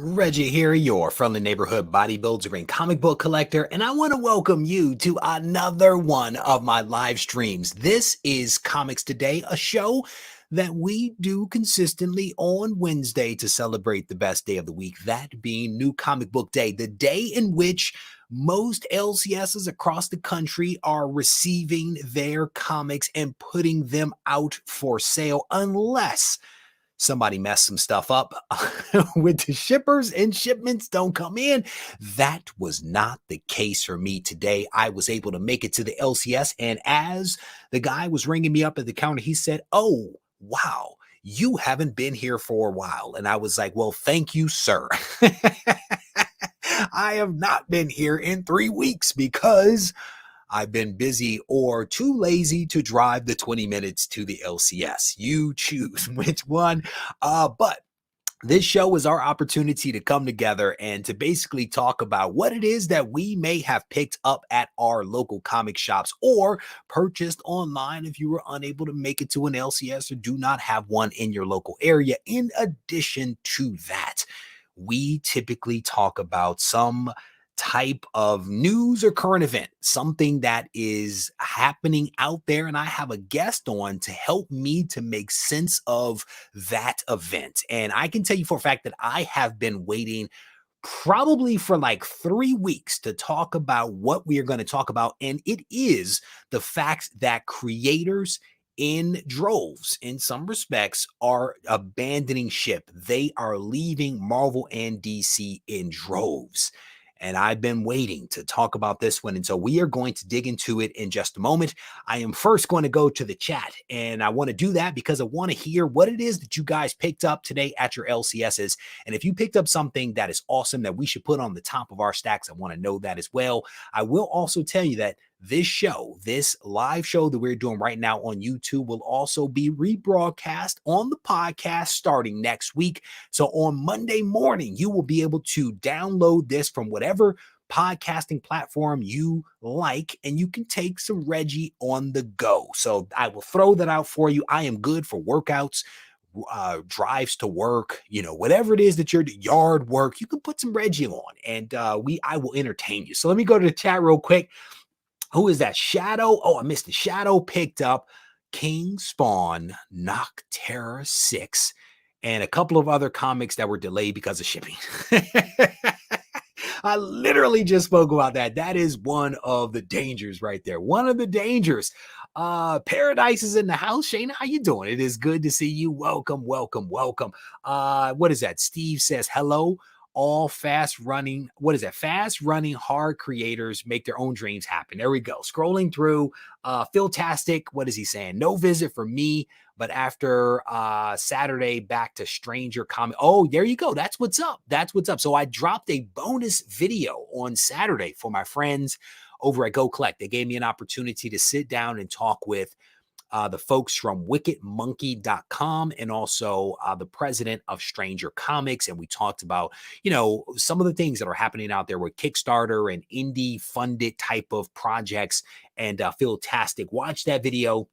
Reggie here, your friendly neighborhood bodybuilder and comic book collector, and I want to welcome you to another one of my live streams. This is Comics Today, a show that we do consistently on Wednesday to celebrate the best day of the week, that being New Comic Book Day, the day in which most LCSs across the country are receiving their comics and putting them out for sale, unless somebody messed some stuff up with the shippers and shipments don't come in. That was not the case for me today. I was able to make it to the LCS, and as the guy was ringing me up at the counter, he said, "Oh, wow, you haven't been here for a while." And I was like, "Well, thank you, sir." I have not been here in 3 weeks because I've been busy or too lazy to drive the 20 minutes to the LCS. You choose which one. But this show is our opportunity to come together and to basically talk about what it is that we may have picked up at our local comic shops or purchased online if you were unable to make it to an LCS or do not have one in your local area. In addition to that, we typically talk about some type of news or current event, something that is happening out there, and I have a guest on to help me to make sense of that event. And I can tell you for a fact that I have been waiting probably for like 3 weeks to talk about what we are going to talk about, and it is the fact that creators in droves, in some respects, are abandoning ship. They are leaving Marvel and DC in droves. And I've been waiting to talk about this one. And so we are going to dig into it in just a moment. I am first going to go to the chat. And I want to do that because I want to hear what it is that you guys picked up today at your LCSs. And if you picked up something that is awesome that we should put on the top of our stacks, I want to know that as well. I will also tell you that this show, this live show that we're doing right now on YouTube, will also be rebroadcast on the podcast starting next week. So on Monday morning, you will be able to download this from whatever podcasting platform you like, and you can take some Reggie on the go. So I will throw that out for you. I am good for workouts, drives to work, whatever it is that you're yard work, you can put some Reggie on, and I will entertain you. So let me go to the chat real quick. Who is that? Shadow. Oh, I missed it. Shadow picked up King Spawn, Nocterra 6, and a couple of other comics that were delayed because of shipping. I literally just spoke about that. That is one of the dangers right there. One of the dangers. Paradise is in the house. Shayna, how you doing? It is good to see you. Welcome, welcome, welcome. What is that? Steve says, hello. All fast running, fast running hard creators make their own dreams happen. There we go. Scrolling through, Philtastic, what is he saying? No visit for me, but after Saturday, back to Stranger Comic. Oh, there you go. That's what's up. That's what's up. So I dropped a bonus video on Saturday for my friends over at Go Collect. They gave me an opportunity to sit down and talk with the folks from wickedmonkey.com and also the president of Stranger Comics. And we talked about, some of the things that are happening out there with Kickstarter and indie funded type of projects. And Philtastic watched that video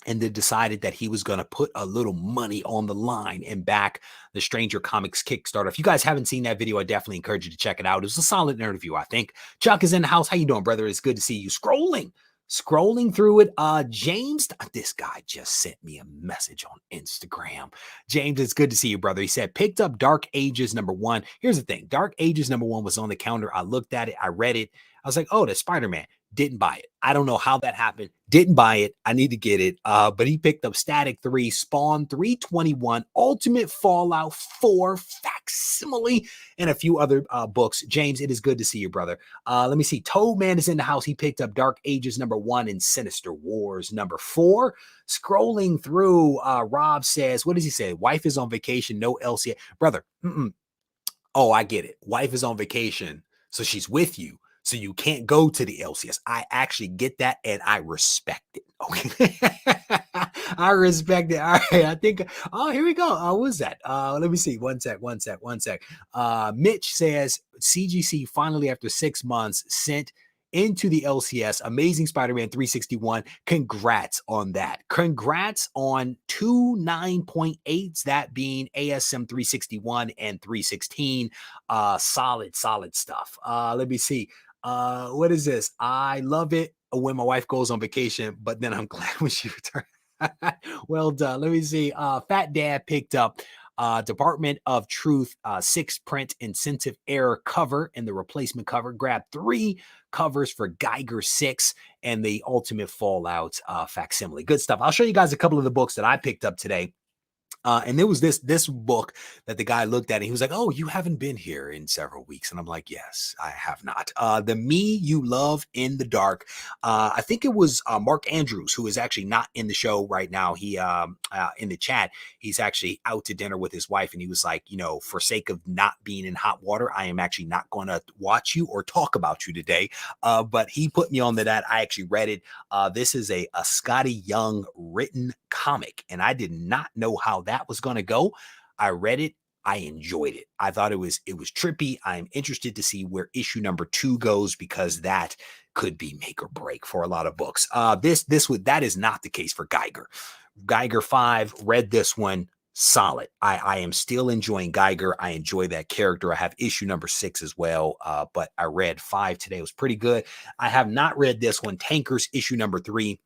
and then decided that he was going to put a little money on the line and back the Stranger Comics Kickstarter. If you guys haven't seen that video, I definitely encourage you to check it out. It was a solid interview, I think. Chuck is in the house. How you doing, brother? It's good to see you. Scrolling through it, James, this guy just sent me a message on Instagram. James, it's good to see you, brother. He said, picked up Dark Ages #1. Here's the thing. Dark Ages #1 was on the counter. I looked at it. I read it. I was like, oh, that's Spider-Man. Didn't buy it. I don't know how that happened. Didn't buy it. I need to get it. But he picked up Static 3, Spawn 321, Ultimate Fallout 4, Facsimile, and a few other books. James, it is good to see you, brother. Let me see. Toadman is in the house. He picked up Dark Ages #1 and Sinister Wars #4. Scrolling through, Rob says, what does he say? Wife is on vacation. No LCA. Brother, oh, I get it. Wife is on vacation, so she's with you. So you can't go to the LCS. I actually get that, and I respect it. Okay. I respect it. All right. I think, here we go. What was that? Let me see. One sec. Mitch says, CGC finally, after 6 months, sent into the LCS. Amazing Spider-Man 361. Congrats on that. Congrats on two 9.8s, that being ASM 361 and 316. Solid stuff. Let me see. What is this? I love it when my wife goes on vacation, but then I'm glad when she returns. Well done. Let me see. Fat Dad picked up Department of Truth 6 print incentive error cover and the replacement cover. Grabbed 3 covers for Geiger 6 and the Ultimate Fallout facsimile. Good stuff. I'll show you guys a couple of the books that I picked up today. And there was this book that the guy looked at and he was like, "Oh, you haven't been here in several weeks." And I'm like, "Yes, I have not." The Me You Love in the Dark. I think it was Mark Andrews, who is actually not in the show right now. He in the chat, he's actually out to dinner with his wife, and he was like, for sake of not being in hot water, I am actually not going to watch you or talk about you today. But he put me on to that. I actually read it. This is a Scotty Young written comic, and I did not know how that was going to go. I read it. I enjoyed it. I thought it was trippy. I'm interested to see where issue number 2 goes, because that could be make or break for a lot of books. That is not the case for Geiger. Geiger 5, read this one. Solid. I am still enjoying Geiger. I enjoy that character. I have issue number 6 as well, but I read 5 today. It was pretty good. I have not read this one, Tankers, issue number 3.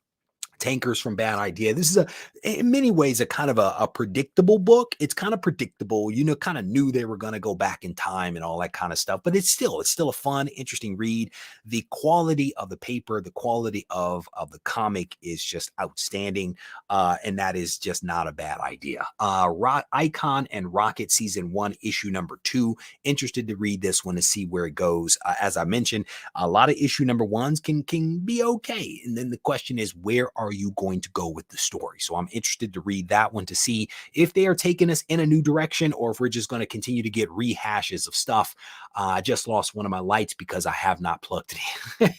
Tankers from Bad Idea. This is in many ways a kind of a predictable book. It's kind of predictable. Kind of knew they were going to go back in time and all that kind of stuff, but it's still a fun, interesting read. The quality of the paper, the quality of the comic is just outstanding. And that is just not a bad idea. Icon and Rocket season 1, issue number 2. Interested to read this one to see where it goes. As I mentioned, a lot of issue number 1s can be okay. And then the question is, where are you going to go with the story? So I'm interested to read that one to see if they are taking us in a new direction, or if we're just going to continue to get rehashes of stuff. I just lost one of my lights because I have not plugged it in.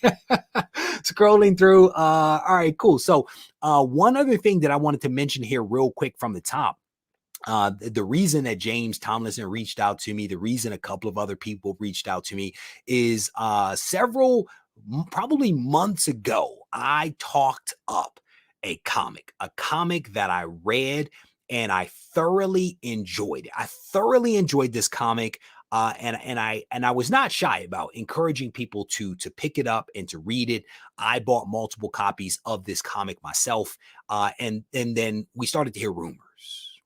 Scrolling through. All right, cool. So one other thing that I wanted to mention here real quick from the top. The reason that James Tomlinson reached out to me, the reason a couple of other people reached out to me is probably months ago, I talked up a comic that I read and I thoroughly enjoyed it. I thoroughly enjoyed this comic. And I was not shy about encouraging people to pick it up and to read it. I bought multiple copies of this comic myself. And then we started to hear rumors.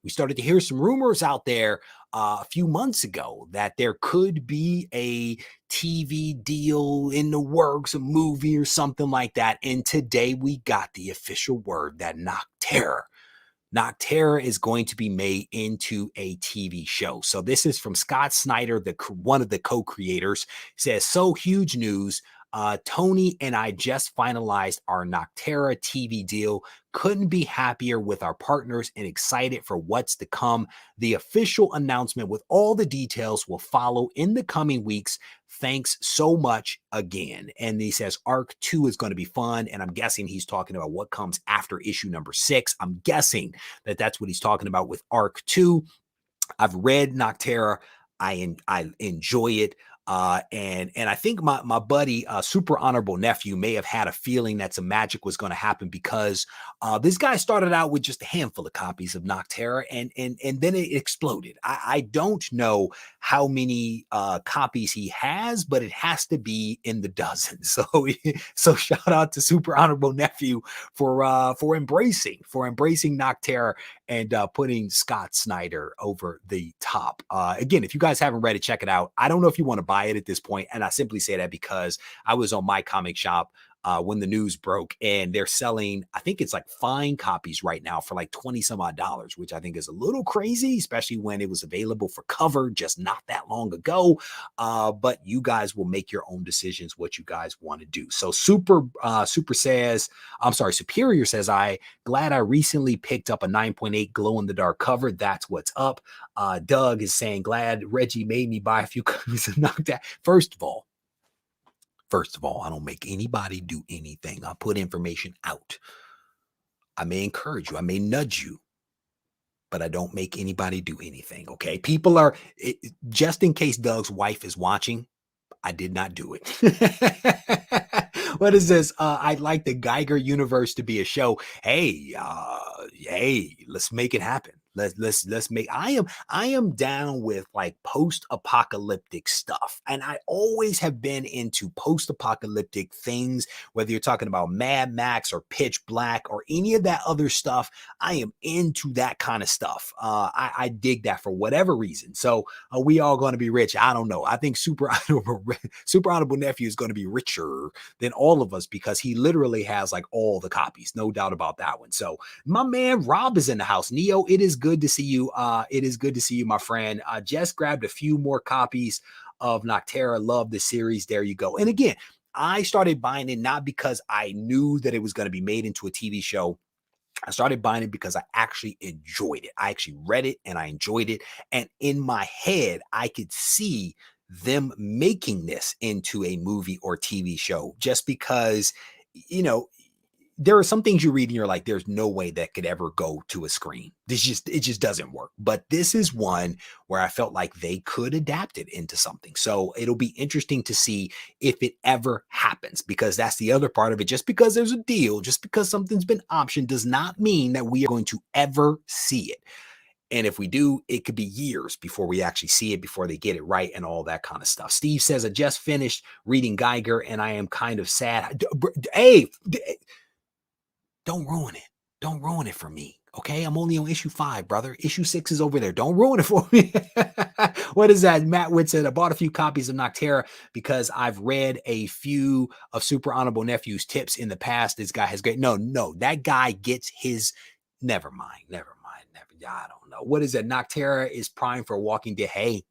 We started to hear some rumors out there a few months ago that there could be a TV deal in the works, a movie or something like that. And today we got the official word that Nocterra is going to be made into a TV show. So this is from Scott Snyder, one of the co-creators. Says, "So huge news. Tony and I just finalized our Nocterra TV deal. Couldn't be happier with our partners and excited for what's to come. The official announcement with all the details will follow in the coming weeks. Thanks so much again." And he says Arc 2 is going to be fun. And I'm guessing he's talking about what comes after issue number 6. I'm guessing that that's what he's talking about with Arc 2. I've read Nocterra. I enjoy it. And I think my buddy, Super Honorable Nephew, may have had a feeling that some magic was going to happen, because this guy started out with just a handful of copies of Nocterra, and then it exploded. I don't know how many copies he has, but it has to be in the dozens. So shout out to Super Honorable Nephew for embracing Nocterra and putting Scott Snyder over the top. Again, if you guys haven't read it, check it out. I don't know if you want to buy it at this point, and I simply say that because I was on my comic shop when the news broke, and they're selling, I think it's like fine copies right now for like 20 some odd dollars, which I think is a little crazy, especially when it was available for cover just not that long ago. But you guys will make your own decisions what you guys want to do. So Superior says, "I glad I recently picked up a 9.8 glow in the dark cover. That's what's up." Doug is saying, "Glad Reggie made me buy a few copies of Nocterra." First of all, I don't make anybody do anything. I put information out. I may encourage you. I may nudge you, but I don't make anybody do anything. Okay. People are, just in case Doug's wife is watching, I did not do it. What is this? I'd like the Geiger universe to be a show. Hey, let's make it happen. Let's make. I am down with like post-apocalyptic stuff, and I always have been into post-apocalyptic things. Whether you're talking about Mad Max or Pitch Black or any of that other stuff, I am into that kind of stuff. I dig that for whatever reason. So are we all going to be rich? I don't know. I think Super Honorable Nephew is going to be richer than all of us because he literally has like all the copies, no doubt about that one. So my man Rob is in the house. Neo, it is good to see you. It is good to see you, my friend. Just grabbed a few more copies of Nocterra. Love the series. There you go. And again, I started buying it not because I knew that it was going to be made into a TV show. I started buying it because I actually enjoyed it. I actually read it and I enjoyed it. And in my head, I could see them making this into a movie or TV show just because, you know, there are some things you read and you're like, there's no way that could ever go to a screen. It just doesn't work. But this is one where I felt like they could adapt it into something. So it'll be interesting to see if it ever happens, because that's the other part of it. Just because there's a deal, just because something's been optioned does not mean that we are going to ever see it. And if we do, it could be years before we actually see it, before they get it right and all that kind of stuff. Steve says, I just finished reading Geiger and I am kind of sad. Hey, don't ruin it. Don't ruin it for me. Okay, I'm only on issue 5, brother. Issue 6 is over there. Don't ruin it for me. What is that? Matt Witt said, I bought a few copies of Nocterra because I've read a few of Super Honorable Nephew's tips in the past. This guy has great. No, that guy gets his. Never mind. I don't know. What is that? Nocterra is prime for Walking Dead. Hey,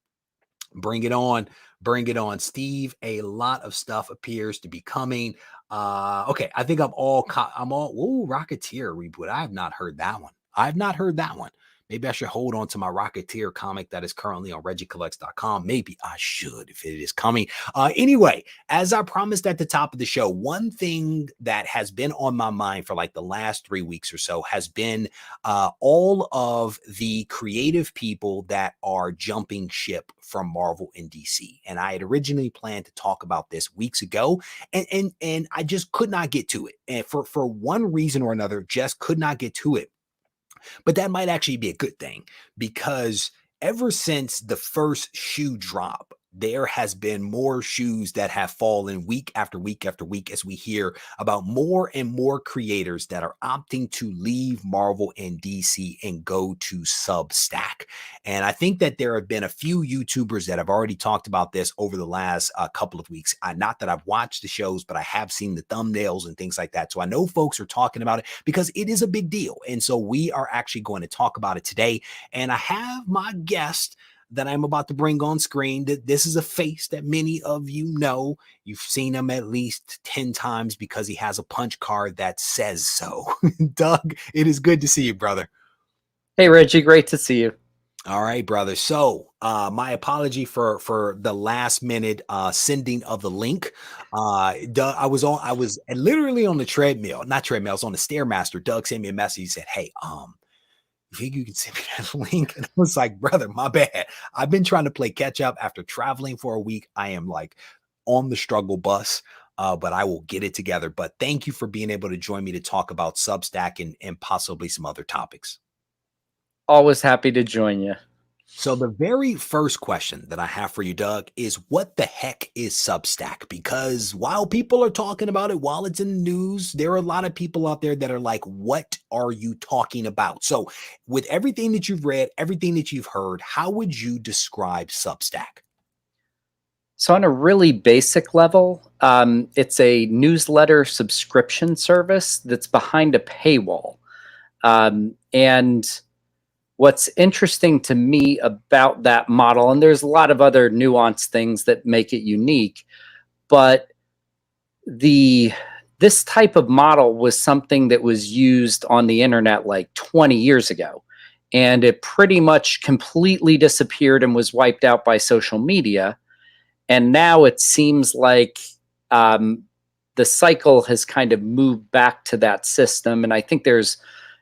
bring it on. Bring it on, Steve. A lot of stuff appears to be coming. Okay, I think I'm all Rocketeer reboot. I have not heard that one. Maybe I should hold on to my Rocketeer comic that is currently on regiecollects.com. Maybe I should if it is coming. Anyway, as I promised at the top of the show, one thing that has been on my mind for like the last 3 weeks or so has been all of the creative people that are jumping ship from Marvel and DC. And I had originally planned to talk about this weeks ago, and I just could not get to it. And for one reason or another, just could not get to it. But that might actually be a good thing, because ever since the first shoe drop, there has been more shoes that have fallen week after week after week as we hear about more and more creators that are opting to leave Marvel and DC and go to Substack. And I think that there have been a few YouTubers that have already talked about this over the last couple of weeks. Not that I've watched the shows, but I have seen the thumbnails and things like that. So I know folks are talking about it because it is a big deal. And so we are actually going to talk about it today. And I have my guest that I'm about to bring on screen. This is a face that many of you know. You've seen him at least 10 times because he has a punch card that says so. Doug, it is good to see you, brother. Hey, Reggie, great to see you. All right, brother. So my apology for the last minute sending of the link. Doug, I was literally on the treadmill, not treadmill, I was on the Stairmaster. Doug sent me a message. He said, hey, you think you can send me that link? And I was like, brother, my bad. I've been trying to play catch up after traveling for a week. I am like on the struggle bus, but I will get it together. But thank you for being able to join me to talk about Substack and possibly some other topics. Always happy to join you. So the very first question that I have for you, Doug, is what the heck is Substack? Because while people are talking about it, while it's in the news, there are a lot of people out there that are like, what are you talking about? So with everything that you've read, everything that you've heard, how would you describe Substack? So on a really basic level, it's a newsletter subscription service that's behind a paywall. And what's interesting to me about that model, and there's a lot of other nuanced things that make it unique, but this type of model was something that was used on the internet like 20 years ago, and it pretty much completely disappeared and was wiped out by social media. And now it seems like the cycle has kind of moved back to that system, and I think there's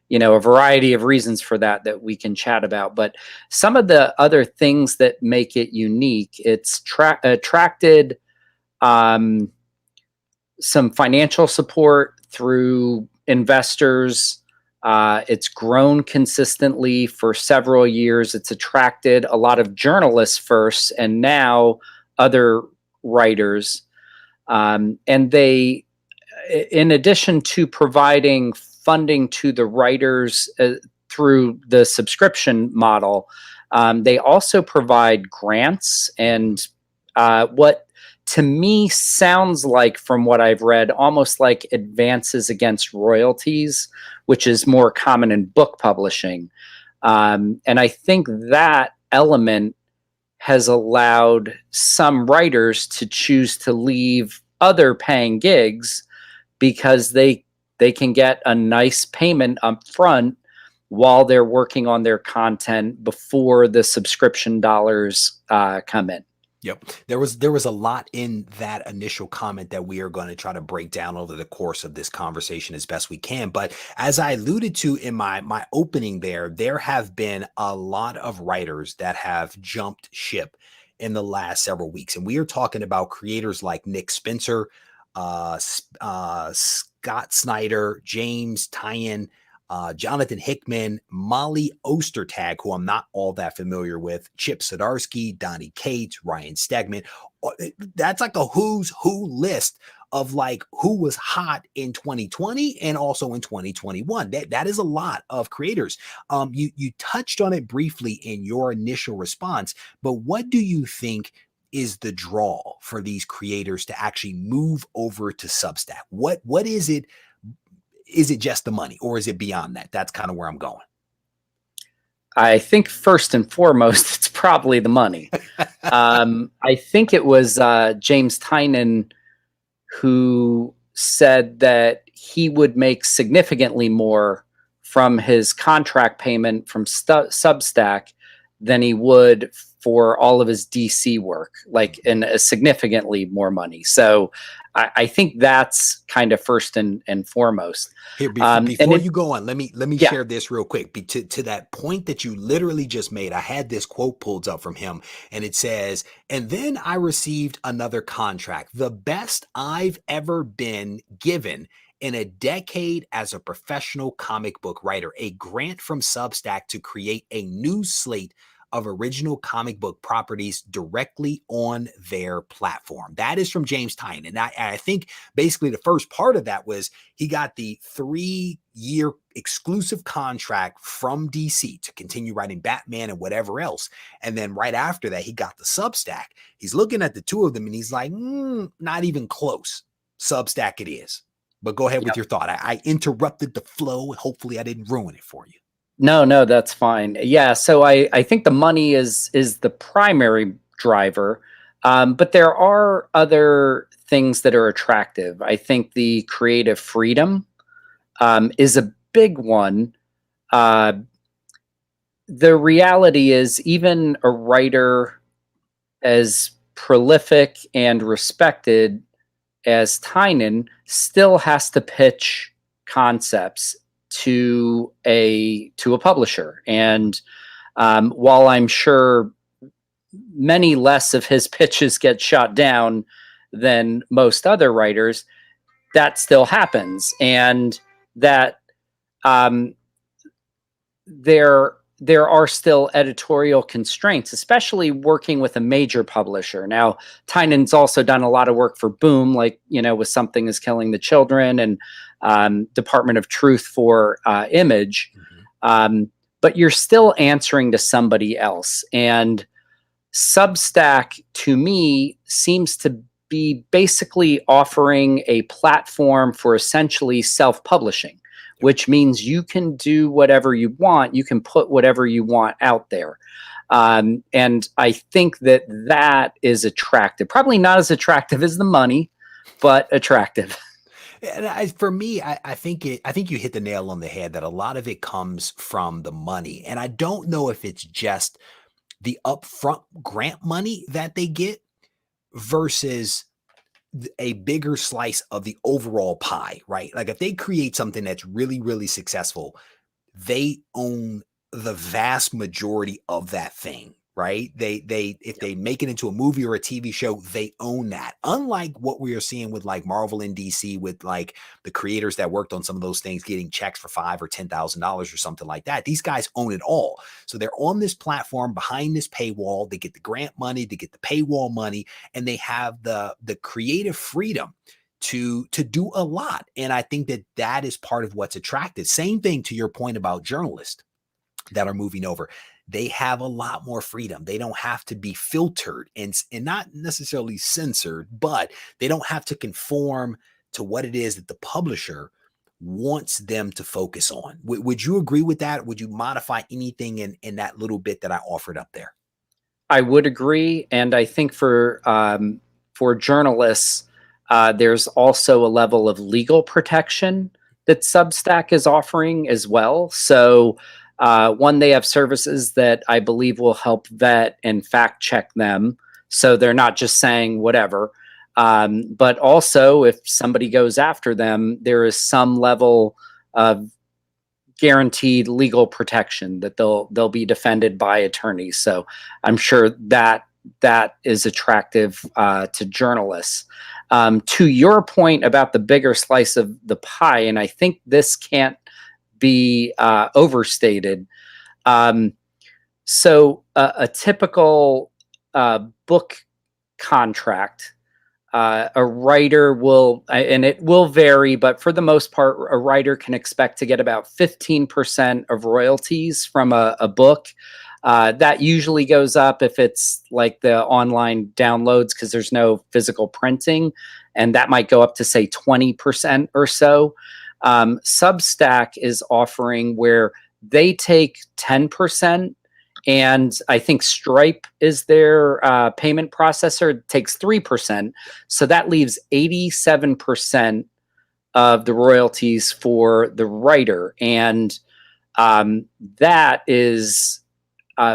a variety of reasons for that we can chat about. But some of the other things that make it unique, it's attracted some financial support through investors. It's grown consistently for several years. It's attracted a lot of journalists first, and now other writers. And they, in addition to providing funding to the writers through the subscription model, they also provide grants and what to me sounds like, from what I've read, almost like advances against royalties, which is more common in book publishing. And I think that element has allowed some writers to choose to leave other paying gigs because they can get a nice payment up front while they're working on their content before the subscription dollars come in. Yep. There was a lot in that initial comment that we are going to try to break down over the course of this conversation as best we can. But as I alluded to in my opening there have been a lot of writers that have jumped ship in the last several weeks. And we are talking about creators like Nick Spencer, Scott Snyder, James Tynion, Jonathan Hickman, Molly Ostertag, who I'm not all that familiar with, Chip Zdarsky, Donnie Cates, Ryan Stegman. That's like a who's who list of like who was hot in 2020 and also in 2021. That is a lot of creators. You touched on it briefly in your initial response, but what do you think is the draw for these creators to actually move over to Substack? What is it? Is it just the money, or is it beyond that? That's kind of where I'm going. I think first and foremost, it's probably the money. I think it was James Tynion who said that he would make significantly more from his contract payment from Substack than he would for all of his DC work, like in a significantly more money. So I think that's kind of first and foremost. Here, before you go on, let me share this real quick. To that point that you literally just made, I had this quote pulled up from him, and it says, "And then I received another contract, the best I've ever been given in a decade as a professional comic book writer, a grant from Substack to create a new slate of original comic book properties directly on their platform." That is from James Tynion. And I think basically the first part of that was he got the 3-year exclusive contract from DC to continue writing Batman and whatever else. And then right after that, he got the Substack. He's looking at the two of them and he's like, not even close. Substack it is. But go ahead with your thought. I interrupted the flow. Hopefully I didn't ruin it for you. No, that's fine. Yeah, so I think the money is the primary driver, but there are other things that are attractive. I think the creative freedom is a big one. The reality is, even a writer as prolific and respected as Tynion still has to pitch concepts to a publisher. And while I'm sure many less of his pitches get shot down than most other writers, that still happens. And that there are still editorial constraints, especially working with a major publisher. Now, Tynion's also done a lot of work for Boom, like, with Something is Killing the Children and Department of Truth for Image. But you're still answering to somebody else. And Substack, to me, seems to be basically offering a platform for essentially self-publishing, which means you can do whatever you want. You can put whatever you want out there. And I think that is attractive. Probably not as attractive as the money, but attractive. And for me, I think you hit the nail on the head that a lot of it comes from the money. And I don't know if it's just the upfront grant money that they get versus a bigger slice of the overall pie, right? Like if they create something that's really, really successful, they own the vast majority of that thing, right? If they make it into a movie or a TV show, they own that. Unlike what we are seeing with like Marvel and DC, with like the creators that worked on some of those things getting checks for $5,000 or $10,000 or something like that. These guys own it all. So they're on this platform behind this paywall. They get the grant money, they get the paywall money, and they have the creative freedom to do a lot. And I think that that is part of what's attractive. Same thing to your point about journalists that are moving over. They have a lot more freedom. They don't have to be filtered and not necessarily censored, but they don't have to conform to what it is that the publisher wants them to focus on. Would you agree with that? Would you modify anything in that little bit that I offered up there? I would agree. And I think for journalists, there's also a level of legal protection that Substack is offering as well. So one, they have services that I believe will help vet and fact check them, so they're not just saying whatever. But also, if somebody goes after them, there is some level of guaranteed legal protection that they'll be defended by attorneys. So I'm sure that is attractive to journalists. To your point about the bigger slice of the pie, and I think this can't be overstated. So a typical book contract, a writer will, and it will vary, but for the most part, a writer can expect to get about 15% of royalties from a book. That usually goes up if it's like the online downloads, because there's no physical printing, and that might go up to say 20% or so. Substack is offering where they take 10%, and I think Stripe is their payment processor, takes 3%. So that leaves 87% of the royalties for the writer. And that is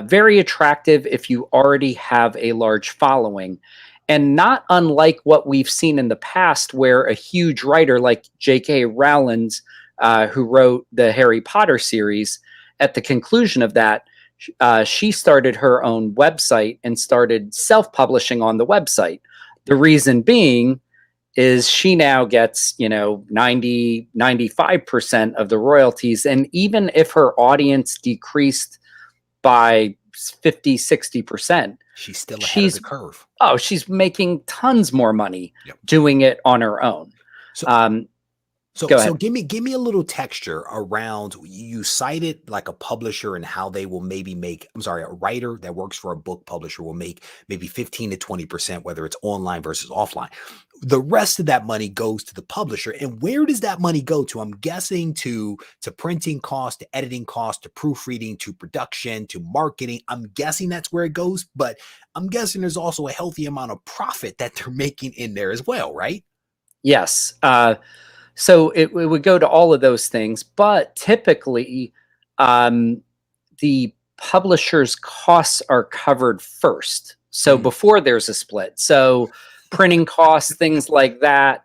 very attractive if you already have a large following. And not unlike what we've seen in the past, where a huge writer like J.K. Rowling, who wrote the Harry Potter series, at the conclusion of that, she started her own website and started self-publishing on the website. The reason being is she now gets, 95% of the royalties. And even if her audience decreased by 50, 60%, she's still ahead of the curve. Oh, she's making tons more money doing it on her own. So give me a little texture around, you cited like a publisher and how they will maybe make, a writer that works for a book publisher will make maybe 15 to 20%, whether it's online versus offline. The rest of that money goes to the publisher. And where does that money go to? I'm guessing to printing cost, to editing cost, to proofreading, to production, to marketing. I'm guessing that's where it goes, but I'm guessing there's also a healthy amount of profit that they're making in there as well, right? Yes. So it would go to all of those things, but typically the publisher's costs are covered first. So before there's a split. So printing costs, things like that,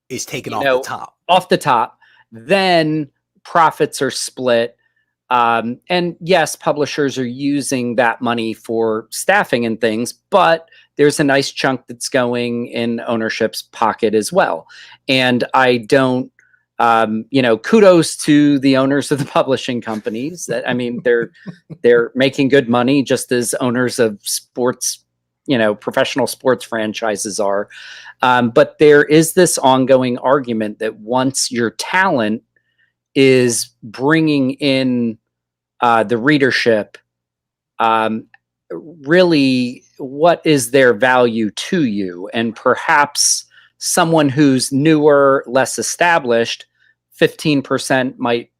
is taken off the top. Then profits are split. And yes, publishers are using that money for staffing and things, but there's a nice chunk that's going in ownership's pocket as well. And I don't, kudos to the owners of the publishing companies. That, I mean, they're making good money, just as owners of sports, professional sports franchises are. But there is this ongoing argument that once your talent is bringing in the readership, really, what is their value to you? And perhaps someone who's newer, less established, 15% might,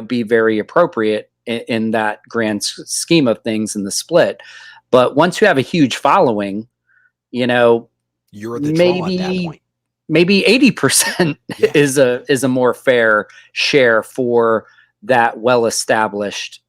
be very appropriate in that grand scheme of things in the split. But once you have a huge following, you're the draw at that point. Maybe 80% is a more fair share for that well-established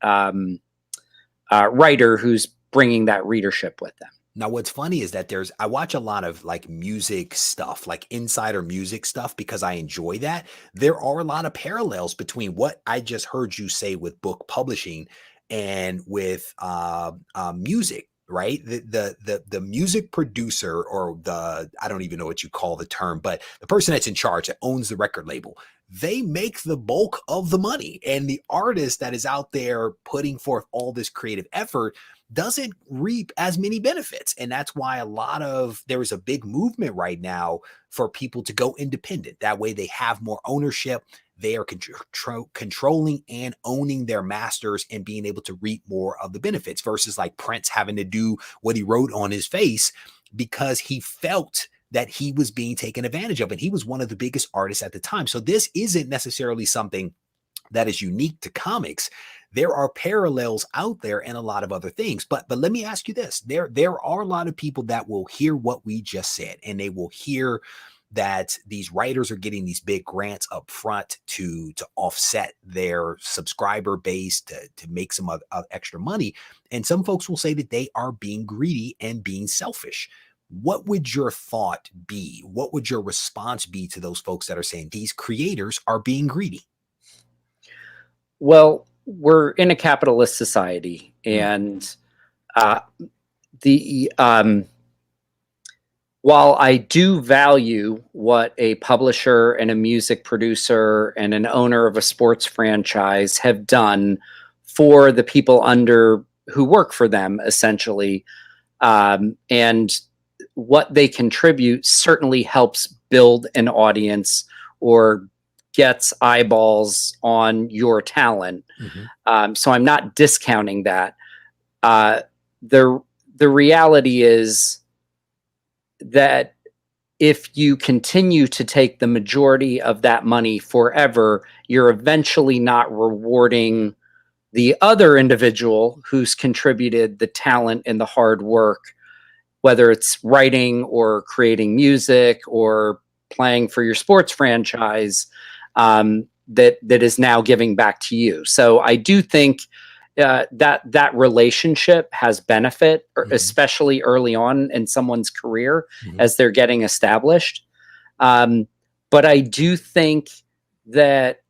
writer who's bringing that readership with them. Now, what's funny is that I watch a lot of like music stuff, like insider music stuff, because I enjoy that. There are a lot of parallels between what I just heard you say with book publishing And with music, right? The music producer, or I don't even know what you call the term, but the person that's in charge, that owns the record label, they make the bulk of the money. And the artist that is out there putting forth all this creative effort doesn't reap as many benefits. And that's why there is a big movement right now for people to go independent. That way they have more ownership. They are controlling and owning their masters and being able to reap more of the benefits, versus like Prince having to do what he wrote on his face because he felt that he was being taken advantage of. And he was one of the biggest artists at the time. So this isn't necessarily something that is unique to comics. There are parallels out there in a lot of other things. But let me ask you this. There are a lot of people that will hear what we just said, and they will hear that these writers are getting these big grants up front to offset their subscriber base, to make some extra money. And some folks will say that they are being greedy and being selfish. What would your thought be? What would your response be to those folks that are saying these creators are being greedy? Well, we're in a capitalist society, and while I do value what a publisher and a music producer and an owner of a sports franchise have done for the people who work for them, essentially, and what they contribute certainly helps build an audience or gets eyeballs on your talent. So I'm not discounting that. The reality is that if you continue to take the majority of that money forever, you're eventually not rewarding the other individual who's contributed the talent and the hard work, whether it's writing or creating music or playing for your sports franchise, that is now giving back to you. So I do think that relationship has benefit, especially early on in someone's career as they're getting established. But I do think that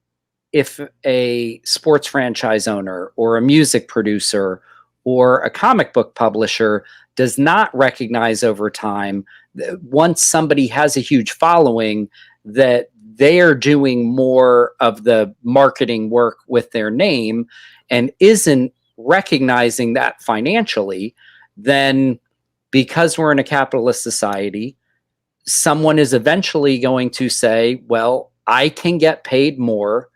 if a sports franchise owner or a music producer or a comic book publisher does not recognize over time that once somebody has a huge following, that they are doing more of the marketing work with their name and isn't recognizing that financially, then because we're in a capitalist society, someone is eventually going to say, well, I can get paid more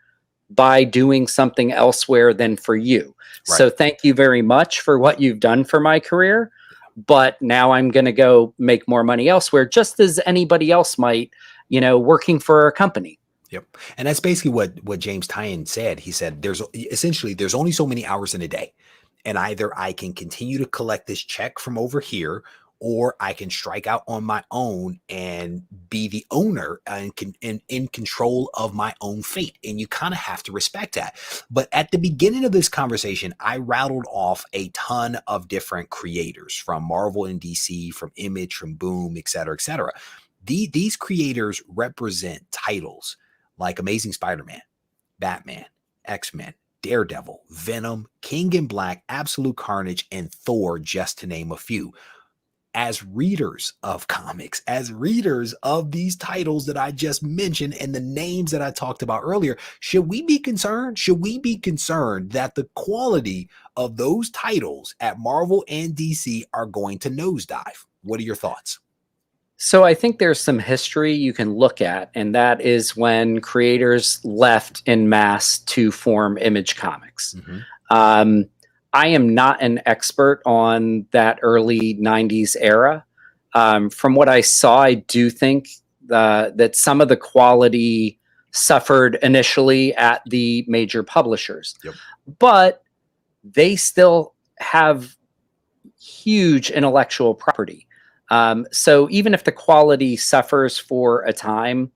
by doing something elsewhere than for you. Right. So thank you very much for what you've done for my career, but now I'm going to go make more money elsewhere, just as anybody else might, working for a company. Yep. And that's basically what James Tynion said. He said, there's only so many hours in a day. And either I can continue to collect this check from over here, or I can strike out on my own and be the owner and in control of my own fate. And you kind of have to respect that. But at the beginning of this conversation, I rattled off a ton of different creators from Marvel and DC, from Image, from Boom, et cetera, et cetera. These creators represent titles like Amazing Spider-Man, Batman, X-Men, Daredevil, Venom, King in Black, Absolute Carnage, and Thor, just to name a few. As readers of comics, as readers of these titles that I just mentioned and the names that I talked about earlier, should we be concerned? Should we be concerned that the quality of those titles at Marvel and DC are going to nosedive? What are your thoughts? So I think there's some history you can look at, and that is when creators left en masse to form Image Comics. I am not an expert on that early 90s era. From what I saw, I do think that some of the quality suffered initially at the major publishers. Yep. But they still have huge intellectual property. So even if the quality suffers for a time,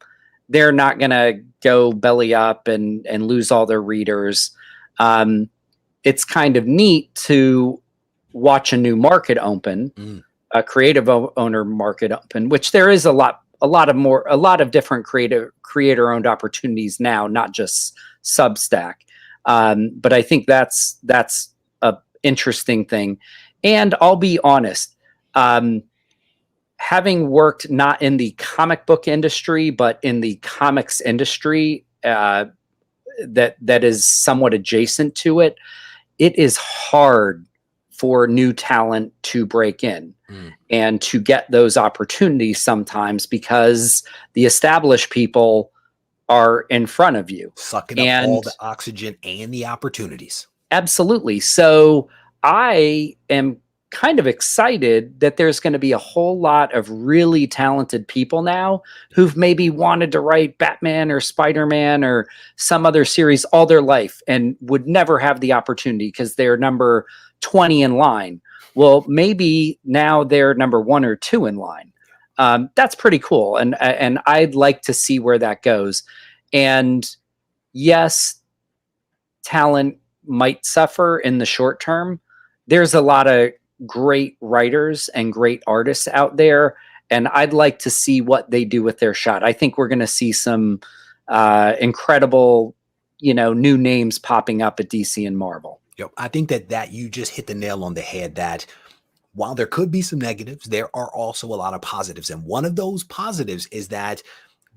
they're not going to go belly up and lose all their readers. It's kind of neat to watch a new market open, a creative owner market open, which there is a lot of different creator-owned opportunities now, not just Substack. But I think that's a interesting thing. And I'll be honest, having worked not in the comic book industry, but in the comics industry that is somewhat adjacent to it, it is hard for new talent to break in and to get those opportunities sometimes because the established people are in front of you. Sucking up all the oxygen and the opportunities. Absolutely. So I am kind of excited that there's going to be a whole lot of really talented people now who've maybe wanted to write Batman or Spider-Man or some other series all their life and would never have the opportunity because they're number 20 in line. Well, maybe now they're number 1 or 2 in line. That's pretty cool. And I'd like to see where that goes. And yes, talent might suffer in the short term. There's a lot of great writers and great artists out there, and I'd like to see what they do with their shot. I think we're going to see some incredible, new names popping up at DC and Marvel. I think that you just hit the nail on the head, that while there could be some negatives, there are also a lot of positives. And one of those positives is that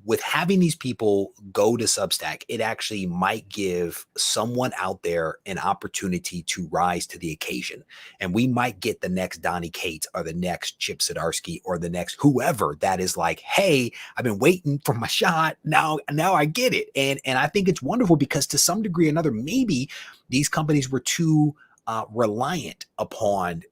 with having these people go to Substack, it actually might give someone out there an opportunity to rise to the occasion. And we might get the next Donny Cates or the next Chip Zdarsky or the next whoever that is like, hey, I've been waiting for my shot. Now I get it. And I think it's wonderful because to some degree or another, maybe these companies were too reliant upon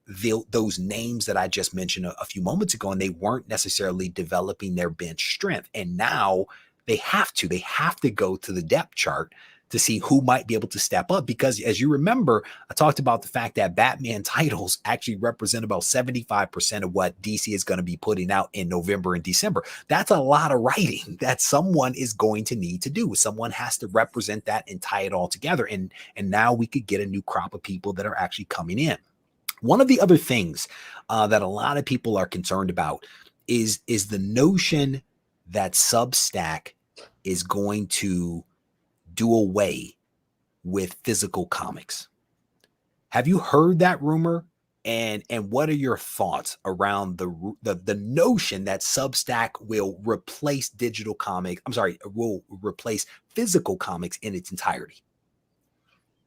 those names that I just mentioned a few moments ago, and they weren't necessarily developing their bench strength. And now they have to go to the depth chart to see who might be able to step up. Because as you remember, I talked about the fact that Batman titles actually represent about 75% of what DC is going to be putting out in November and December. That's a lot of writing that someone is going to need to do. Someone has to represent that and tie it all together. And now we could get a new crop of people that are actually coming in. One of the other things that a lot of people are concerned about is the notion that Substack is going to do away with physical comics. Have you heard that rumor? And what are your thoughts around the notion that Substack will replace digital comics? Will replace physical comics in its entirety?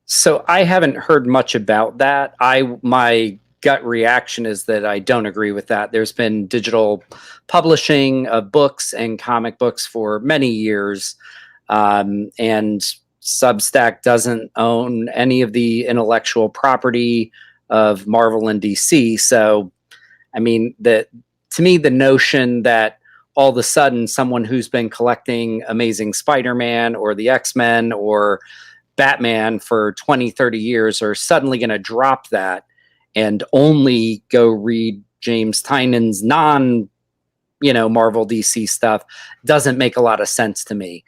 So I haven't heard much about that. My gut reaction is that I don't agree with that. There's been digital publishing of books and comic books for many years. And Substack doesn't own any of the intellectual property of Marvel and DC. So, I mean, to me, the notion that all of a sudden someone who's been collecting Amazing Spider-Man or the X-Men or Batman for 20, 30 years are suddenly going to drop that and only go read James Tynion's Marvel DC stuff doesn't make a lot of sense to me.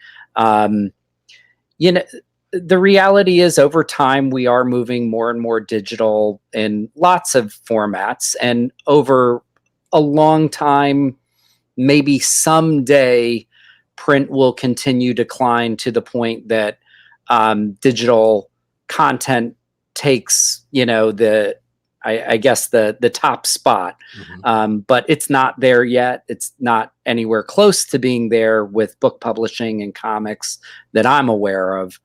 The reality is over time, we are moving more and more digital in lots of formats. And over a long time, maybe someday, print will continue to decline to the point that digital content takes, I guess the top spot. Mm-hmm. But it's not there yet. It's not anywhere close to being there with book publishing and comics that I'm aware of.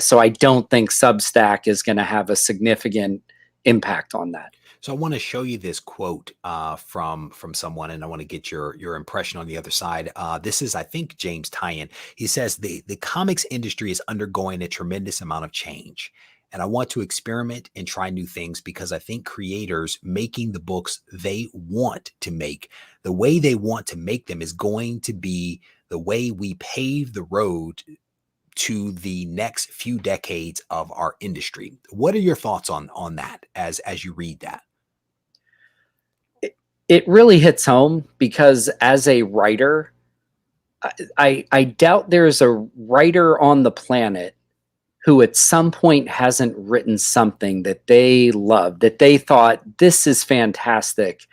So I don't think Substack is going to have a significant impact on that. So I want to show you this quote from someone, and I want to get your impression on the other side. This is, I think, James Tynnion. He says the comics industry is undergoing a tremendous amount of change. And I want to experiment and try new things because I think creators making the books they want to make, the way they want to make them is going to be the way we pave the road to the next few decades of our industry. What are your thoughts on that as you read that? It really hits home because as a writer, I doubt there's a writer on the planet who at some point hasn't written something that they loved, that they thought this is fantastic.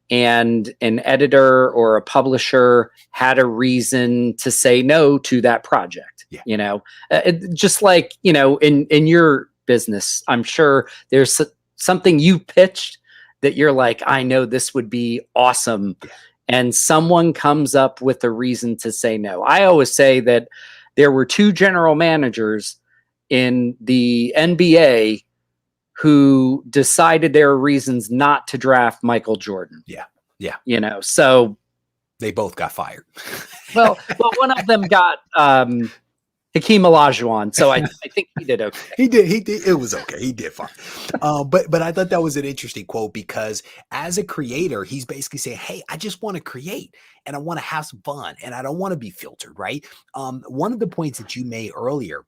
And an editor or a publisher had a reason to say no to that project. Yeah. Just like, in your business, I'm sure there's something you pitched that you're like, I know this would be awesome. Yeah. And someone comes up with a reason to say no. I always say that there were 2 general managers in the NBA who decided there are reasons not to draft Michael Jordan. Yeah. Yeah. You know, so they both got fired. well, one of them got Hakeem Olajuwon, so I think he did okay. He did. It was okay. He did fine. But I thought that was an interesting quote, because as a creator, he's basically saying, hey, I just want to create and I want to have some fun and I don't want to be filtered, right? One of the points that you made earlier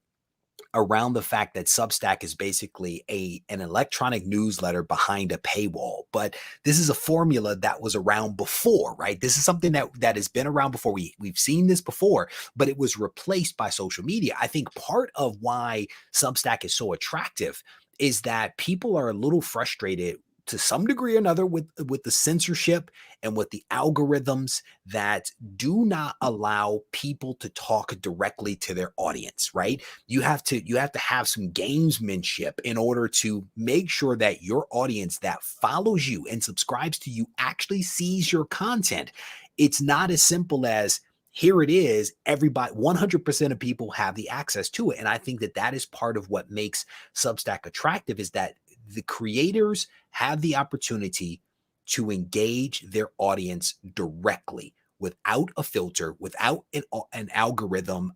around the fact that Substack is basically an electronic newsletter behind a paywall, but this is a formula that was around before, right? This is something that has been around before. We've seen this before, but it was replaced by social media. I think part of why Substack is so attractive is that people are a little frustrated to some degree or another with the censorship and with the algorithms that do not allow people to talk directly to their audience, right? You have to have some gamesmanship in order to make sure that your audience that follows you and subscribes to you actually sees your content. It's not as simple as, here it is, everybody, 100% of people have the access to it. And I think that is part of what makes Substack attractive, is that the creators have the opportunity to engage their audience directly without a filter, without an algorithm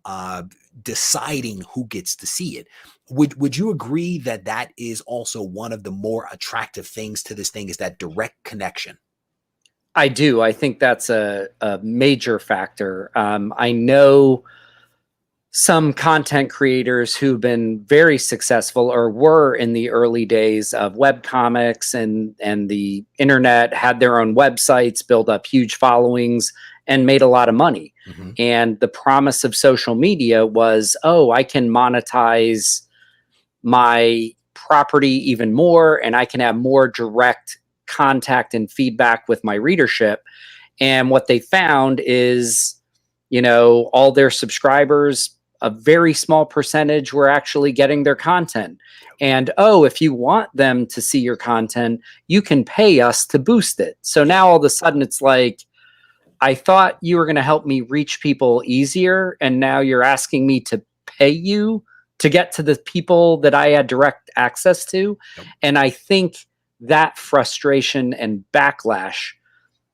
deciding who gets to see it. Would you agree that is also one of the more attractive things to this thing, is that direct connection? I do. I think that's a major factor. I know some content creators who've been very successful, or were in the early days of webcomics and the internet, had their own websites, built up huge followings, and made a lot of money. Mm-hmm. And the promise of social media was, oh, I can monetize my property even more, and I can have more direct contact and feedback with my readership. And what they found is, you know, all their subscribers, a very small percentage, were actually getting their content. And, oh, if you want them to see your content, you can pay us to boost it. So now all of a sudden it's like, I thought you were going to help me reach people easier, and now you're asking me to pay you to get to the people that I had direct access to. Yep. And I think that frustration and backlash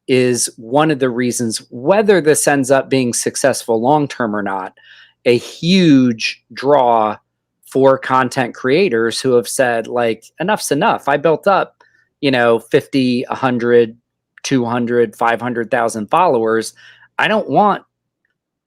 is one of the reasons, whether this ends up being successful long-term or not, a huge draw for content creators who have said, like, enough's enough. I built up, 50, 100, 200, 500,000 followers. I don't want